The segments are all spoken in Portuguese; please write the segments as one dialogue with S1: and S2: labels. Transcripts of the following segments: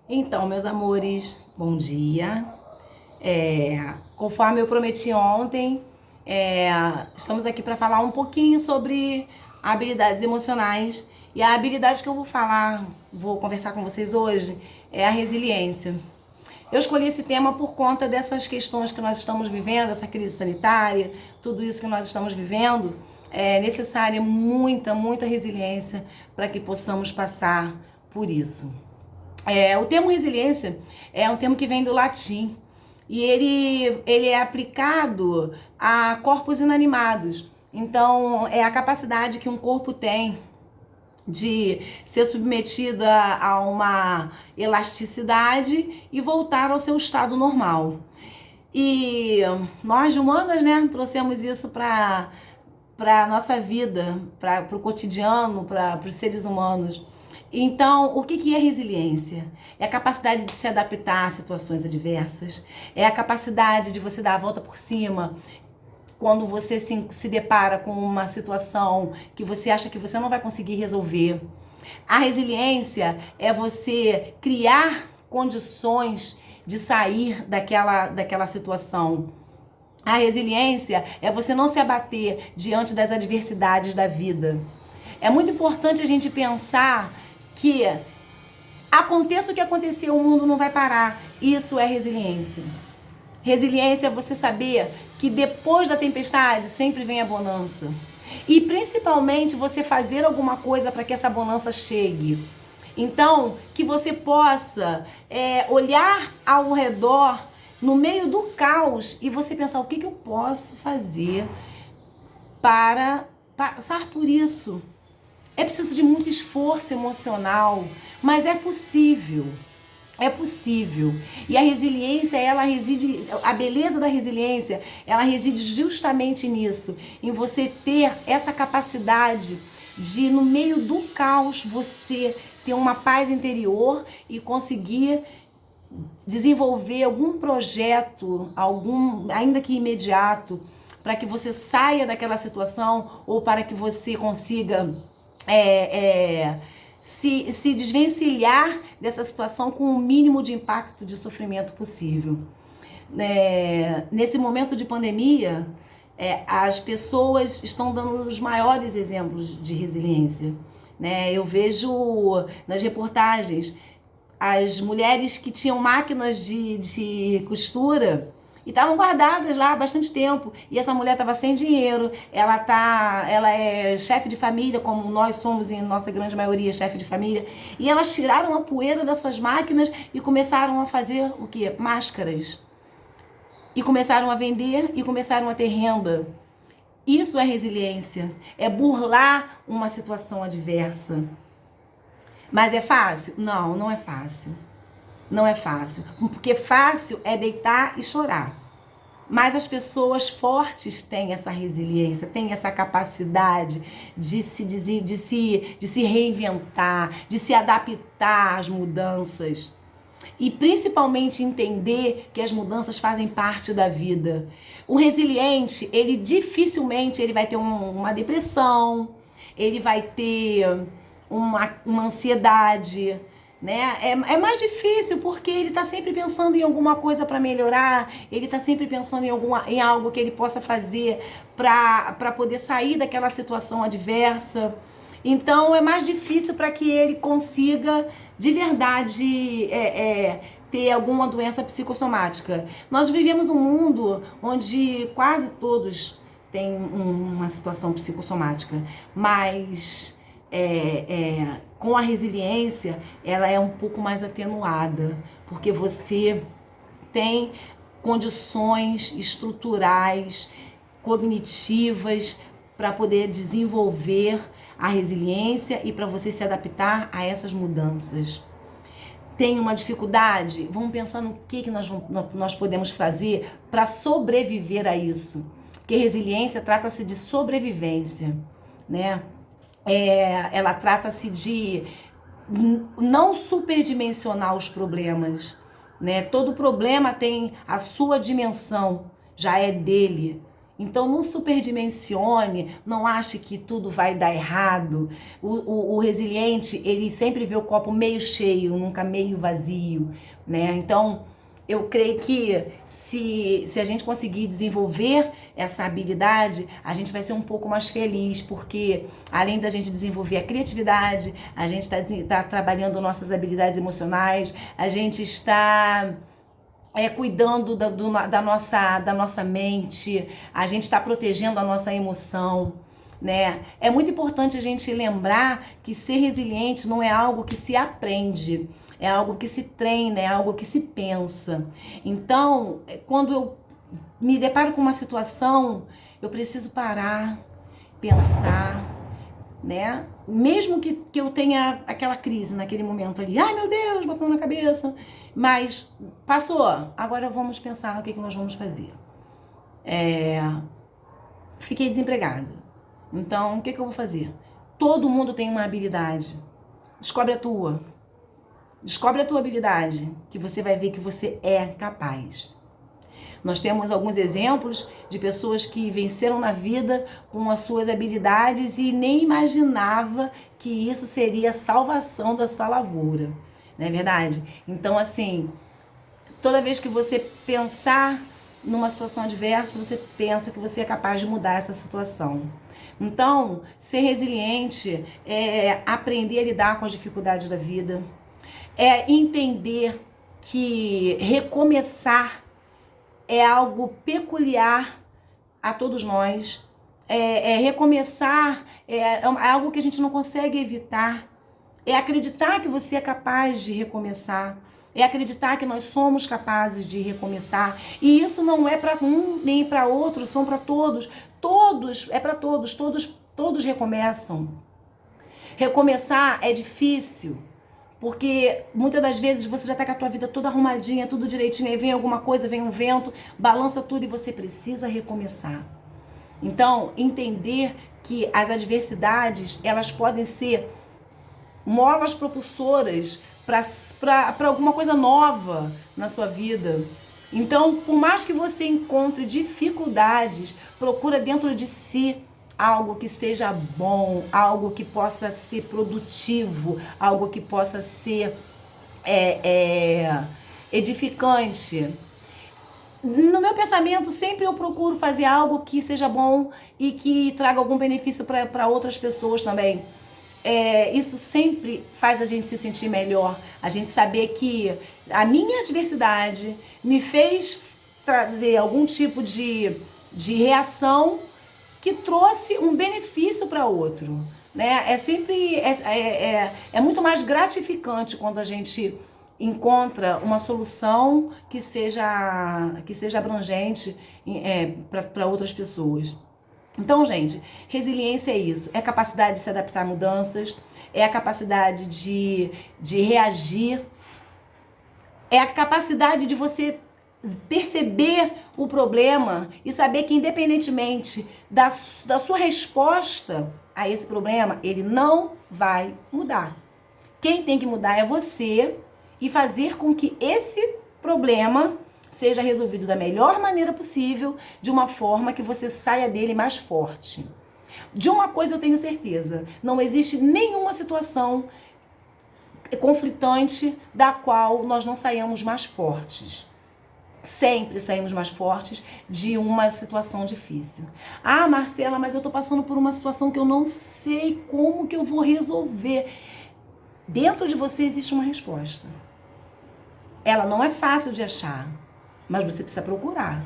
S1: Então, meus amores, bom dia. Conforme eu prometi ontem, estamos aqui para falar um pouquinho sobre habilidades emocionais. E a habilidade que eu vou conversar com vocês hoje, é a resiliência. Eu escolhi esse tema por conta dessas questões que nós estamos vivendo, essa crise sanitária, tudo isso que nós estamos vivendo. É necessária muita resiliência para que possamos passar por isso. O termo resiliência é um termo que vem do latim e ele é aplicado a corpos inanimados. Então, é a capacidade que um corpo tem de ser submetido a uma elasticidade e voltar ao seu estado normal. E nós, humanas, né, trouxemos isso para a nossa vida, para o cotidiano, para os seres humanos. Então, o que é resiliência? É a capacidade de se adaptar a situações adversas, é a capacidade de você dar a volta por cima quando você se depara com uma situação que você acha que você não vai conseguir resolver. A resiliência é você criar condições de sair daquela situação. A resiliência é você não se abater diante das adversidades da vida. É muito importante a gente pensar que aconteça o que acontecer, o mundo não vai parar. Isso é resiliência. Resiliência é você saber que depois da tempestade sempre vem a bonança. E principalmente você fazer alguma coisa para que essa bonança chegue. Então, que você possa olhar ao redor, no meio do caos, e você pensar: o que eu posso fazer para passar por isso? É preciso de muito esforço emocional, mas é possível. É possível. E a resiliência, a beleza da resiliência, ela reside justamente nisso, em você ter essa capacidade de, no meio do caos, você ter uma paz interior e conseguir desenvolver algum projeto, ainda que imediato, para que você saia daquela situação ou para que você consiga se desvencilhar dessa situação com o mínimo de impacto de sofrimento possível. Nesse momento de pandemia, as pessoas estão dando os maiores exemplos de resiliência. Eu vejo nas reportagens as mulheres que tinham máquinas de costura e estavam guardadas lá há bastante tempo. E essa mulher estava sem dinheiro, ela é chefe de família, como nós somos em nossa grande maioria chefe de família. E elas tiraram a poeira das suas máquinas e começaram a fazer o quê? Máscaras. E começaram a vender e começaram a ter renda. Isso é resiliência, é burlar uma situação adversa. Mas é fácil? Não, não é fácil. Não é fácil. Porque fácil é deitar e chorar. Mas as pessoas fortes têm essa resiliência, têm essa capacidade de se reinventar, de se adaptar às mudanças. E principalmente entender que as mudanças fazem parte da vida. O resiliente, ele dificilmente vai ter uma depressão, ele vai ter uma ansiedade, né? É mais difícil porque ele está sempre pensando em alguma coisa para melhorar, ele está sempre pensando em algo que ele possa fazer para poder sair daquela situação adversa. Então é mais difícil para que ele consiga de verdade ter alguma doença psicossomática. Nós vivemos num mundo onde quase todos têm uma situação psicossomática, mas com a resiliência, ela é um pouco mais atenuada, porque você tem condições estruturais, cognitivas, para poder desenvolver a resiliência e para você se adaptar a essas mudanças. Tem uma dificuldade? Vamos pensar no que nós podemos fazer para sobreviver a isso. Porque resiliência trata-se de sobrevivência, né? Ela trata-se de não superdimensionar os problemas, né? Todo problema tem a sua dimensão, já é dele. Então não superdimensione, não ache que tudo vai dar errado. O resiliente, ele sempre vê o copo meio cheio, nunca meio vazio, né? Então eu creio que se a gente conseguir desenvolver essa habilidade, a gente vai ser um pouco mais feliz, porque além da gente desenvolver a criatividade, a gente está trabalhando nossas habilidades emocionais, a gente está cuidando da nossa mente, a gente está protegendo a nossa emoção, né? É muito importante a gente lembrar que ser resiliente não é algo que se aprende, é algo que se treina, é algo que se pensa. Então, quando eu me deparo com uma situação, eu preciso parar, pensar, né? Mesmo que eu tenha aquela crise naquele momento ali, ai meu Deus, bateu na cabeça, mas passou, agora vamos pensar o que nós vamos fazer. Fiquei desempregada, então o que eu vou fazer? Todo mundo tem uma habilidade, descobre a tua habilidade, que você vai ver que você é capaz. Nós temos alguns exemplos de pessoas que venceram na vida com as suas habilidades e nem imaginava que isso seria a salvação da sua lavoura, não é verdade? Então, assim, toda vez que você pensar numa situação adversa, você pensa que você é capaz de mudar essa situação. Então, ser resiliente é aprender a lidar com as dificuldades da vida, é entender que recomeçar é algo peculiar a todos nós. Recomeçar é algo que a gente não consegue evitar. É acreditar que você é capaz de recomeçar. É acreditar que nós somos capazes de recomeçar. E isso não é para um nem para outro, são para todos. Todos, é para todos. Todos recomeçam. Recomeçar é difícil. Porque muitas das vezes você já está com a tua vida toda arrumadinha, tudo direitinho, aí vem alguma coisa, vem um vento, balança tudo e você precisa recomeçar. Então, entender que as adversidades, elas podem ser molas propulsoras para alguma coisa nova na sua vida. Então, por mais que você encontre dificuldades, procura dentro de si algo que seja bom, algo que possa ser produtivo, algo que possa ser edificante. No meu pensamento, sempre eu procuro fazer algo que seja bom e que traga algum benefício para outras pessoas também. Isso sempre faz a gente se sentir melhor, a gente saber que a minha adversidade me fez trazer algum tipo de reação que trouxe um benefício para outro, né? É muito mais gratificante quando a gente encontra uma solução que seja abrangente para outras pessoas. Então, gente, resiliência é isso, é a capacidade de se adaptar a mudanças, é a capacidade de reagir, é a capacidade de você perceber o problema e saber que independentemente da sua resposta a esse problema, ele não vai mudar. Quem tem que mudar é você e fazer com que esse problema seja resolvido da melhor maneira possível, de uma forma que você saia dele mais forte. De uma coisa eu tenho certeza, não existe nenhuma situação conflitante da qual nós não saímos mais fortes. Sempre saímos mais fortes de uma situação difícil. Ah, Marcela, mas eu tô passando por uma situação que eu não sei como que eu vou resolver. Dentro de você existe uma resposta. Ela não é fácil de achar, mas você precisa procurar.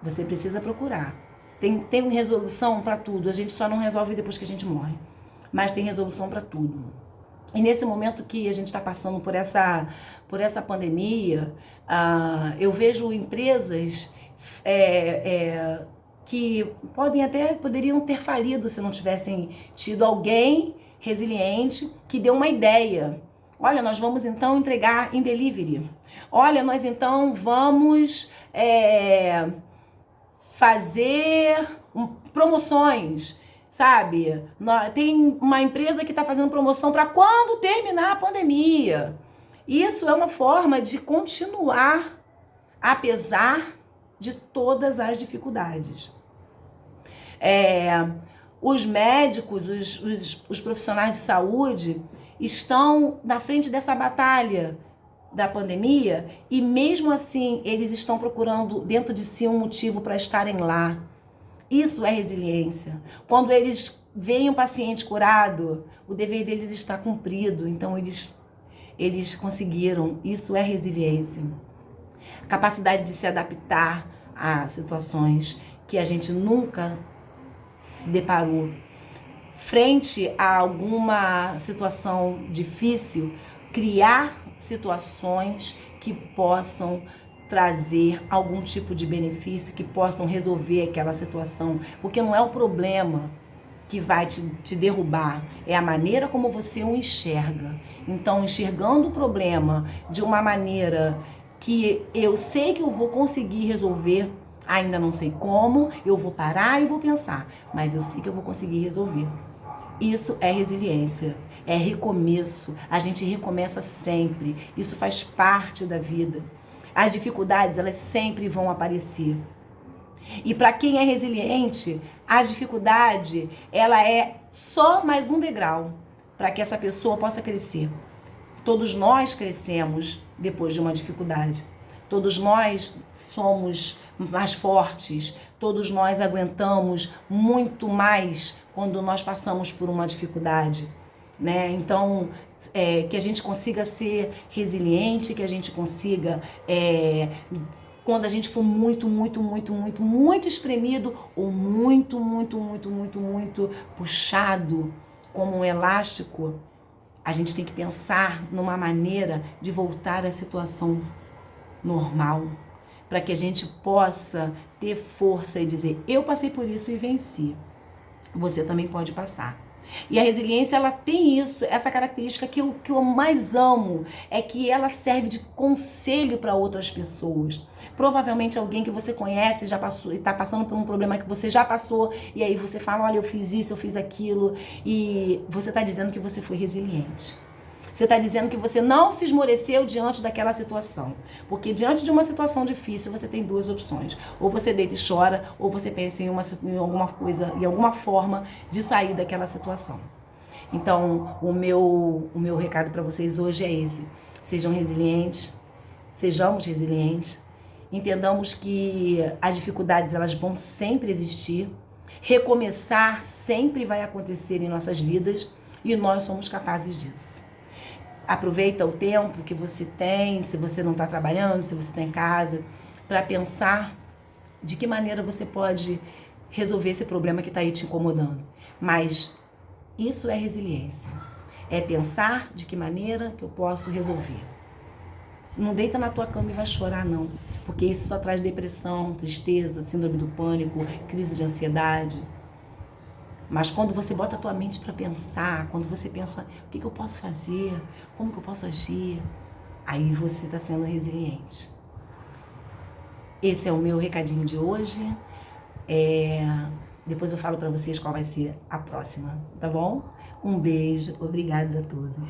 S1: Você precisa procurar. Tem resolução para tudo. A gente só não resolve depois que a gente morre. Mas tem resolução para tudo. E nesse momento que a gente está passando por essa pandemia, eu vejo empresas que poderiam ter falido se não tivessem tido alguém resiliente que deu uma ideia. Olha, nós vamos então entregar em delivery. Olha, nós então vamos fazer promoções. Sabe, tem uma empresa que está fazendo promoção para quando terminar a pandemia. Isso é uma forma de continuar, apesar de todas as dificuldades. Os médicos, os profissionais de saúde estão na frente dessa batalha da pandemia e mesmo assim eles estão procurando dentro de si um motivo para estarem lá. Isso é resiliência. Quando eles veem um paciente curado, o dever deles está cumprido, então eles conseguiram. Isso é resiliência. Capacidade de se adaptar a situações que a gente nunca se deparou. Frente a alguma situação difícil, criar situações que possam trazer algum tipo de benefício, que possam resolver aquela situação, porque não é o problema que vai te derrubar, é a maneira como você o enxerga. Então, enxergando o problema de uma maneira que eu sei que eu vou conseguir resolver, ainda não sei como, eu vou parar e vou pensar, mas eu sei que eu vou conseguir resolver. Isso é resiliência, é recomeço, a gente recomeça sempre, isso faz parte da vida. As dificuldades, elas sempre vão aparecer. E para quem é resiliente, a dificuldade, ela é só mais um degrau para que essa pessoa possa crescer. Todos nós crescemos depois de uma dificuldade. Todos nós somos mais fortes, todos nós aguentamos muito mais quando nós passamos por uma dificuldade, né? Então, que a gente consiga ser resiliente, que a gente consiga, quando a gente for muito espremido ou muito puxado como um elástico, a gente tem que pensar numa maneira de voltar à situação normal, para que a gente possa ter força e dizer, eu passei por isso e venci. Você também pode passar. E a resiliência, ela tem isso, essa característica que eu mais amo, é que ela serve de conselho para outras pessoas. Provavelmente alguém que você conhece já passou e está passando por um problema que você já passou, e aí você fala, olha, eu fiz isso, eu fiz aquilo, e você está dizendo que você foi resiliente. Você está dizendo que você não se esmoreceu diante daquela situação. Porque diante de uma situação difícil, você tem duas opções. Ou você deita e chora, ou você pensa em alguma coisa, em alguma forma de sair daquela situação. Então, o meu recado para vocês hoje é esse. Sejam resilientes, sejamos resilientes. Entendamos que as dificuldades, elas vão sempre existir. Recomeçar sempre vai acontecer em nossas vidas e nós somos capazes disso. Aproveita o tempo que você tem, se você não está trabalhando, se você está em casa, para pensar de que maneira você pode resolver esse problema que está aí te incomodando. Mas isso é resiliência. É pensar de que maneira que eu posso resolver. Não deita na tua cama e vai chorar, não. Porque isso só traz depressão, tristeza, síndrome do pânico, crise de ansiedade. Mas quando você bota a tua mente para pensar, quando você pensa, o que eu posso fazer, como que eu posso agir, aí você está sendo resiliente. Esse é o meu recadinho de hoje. Depois eu falo para vocês qual vai ser a próxima, tá bom? Um beijo, obrigada a todos.